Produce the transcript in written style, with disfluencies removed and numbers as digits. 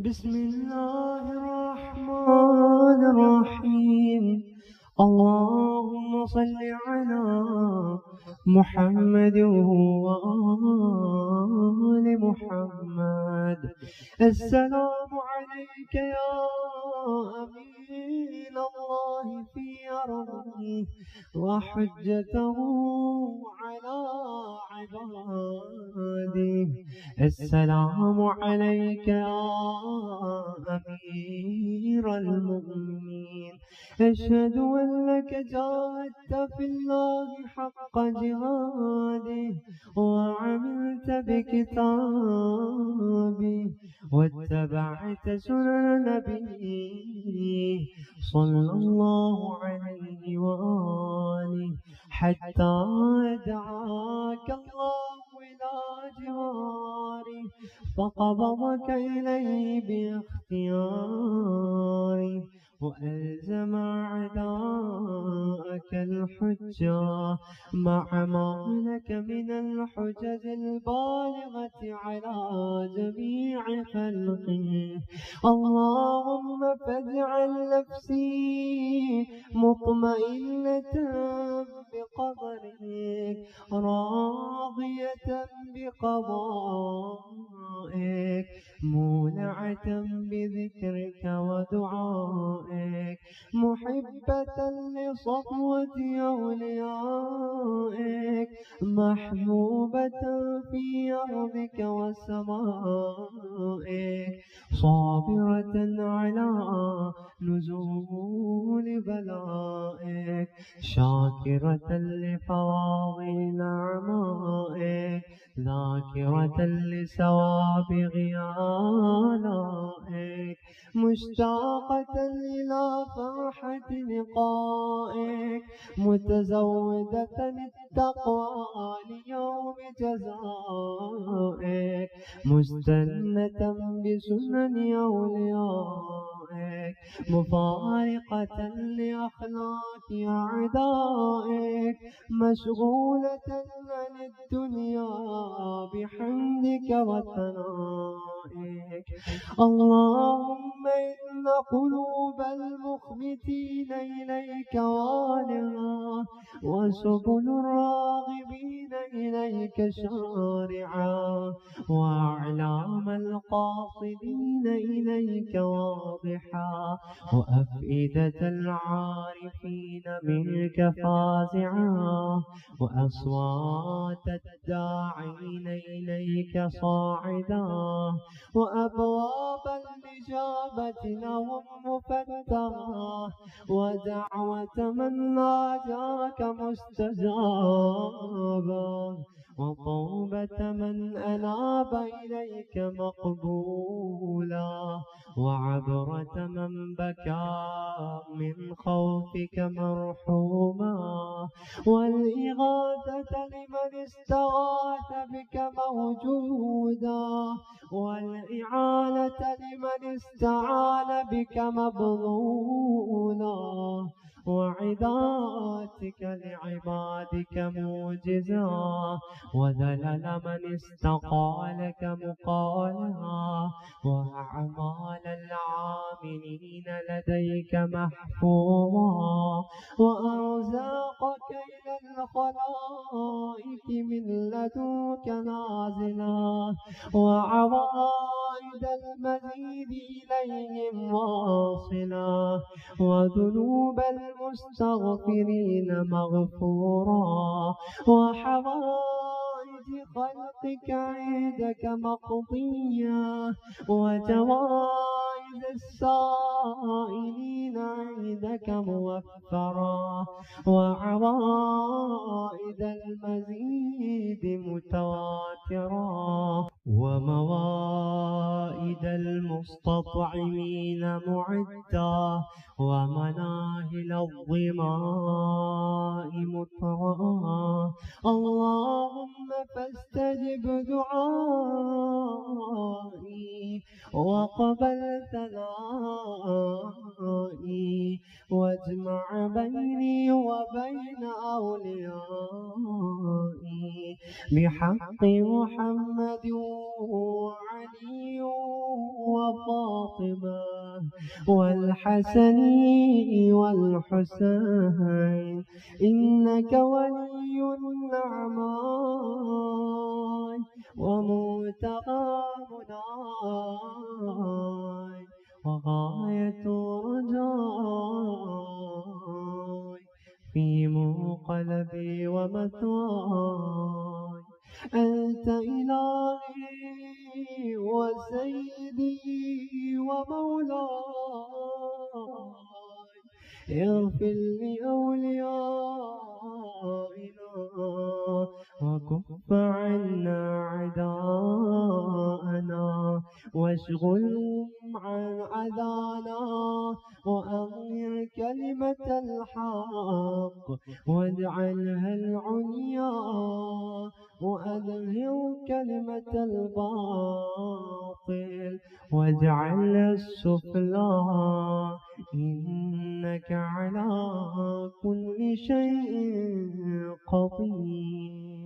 بسم الله الرحمن الرحيم. اللهم صل على محمد وآل محمد. السلام عليك يا أمين الله في أرضه وحجته على عباده. السلام عليك يا أمير المؤمنين. أشهد أنك جاهدت في الله حق جهاده وعملت بكتابه واتبعت سنن نبيه صلى الله عليه وآله حتى دعاك الله إلى جواره فقبضك إليه باختياره وألزم أعداءك الحجة مع ما لك من الحجج البالغة على جميع خلقه. اللهم فاجعل نفسي مطمئنة بقدرك راضية بقضائك مولعة بذكرك ودعائك محبة لصفوة أوليائك محبوبة في أرضك وسمائك صابرة على نزول بلائك شاكرة لفواضل نعمائك ذاكرة لسوابغ آلائك مشتاقة إلى فرحة لقائك متزودة التقوى ليوم جزائك مستنة بسنن أوليائك مفارقة لأخلاق أعدائك مشغولة عن الدنيا بحمدك وثنائك. اللهم إن قلوب المخبتين إليك والعة وسبل الراغبين إليك شارعة وأعلام القاصدين إليك واضحة وأفئدة العارفين منك فازعة وأصوات الداعين إليك صاعدة وأبواب الإجابة لهم مفتحة ودعوة من ناجاك مستجابة وطوبة من أناب إليك مقبولا وعبرة من بكى من خوفك مرحوما والإغاثة لمن استغاث بك موجودا والإعانة لمن استعان بك مبذولا وعداتك لعبادك موجزا وذلل من استقالك مقالا وأعمال العاملين لديك محفوظا وأرزاقك إلى الخلائق من لدنك نازلا وعوائد المزيد إليهم واصلا وذنوب المستغفرين مغفورا وحوائج خلقك عندك مقضية وجوائز السائلين عندك موفرا وعوائد المزيد متواترا وموائد المستطعمين معدا ومناهل الظماء مطرا. اللهم فاستجب دعائي وقبل ثنائي واجمع بيني وبين أوليائي بحق محمد وعلي وفاطمة والحسن والحسين إنك ولي النعمان ومنتهى مناي وغاية رجاي في منقلبي ومثواي أنت إلهي وسيدي ومولاي اغفر لأوليائنا وكف عنا عداءنا واشغلهم عن عدانا وأظهر كلمة الحق واجعلها العليا وأظهر كلمة الباطل واجعلها السفلى إنك على كل شيء قدير.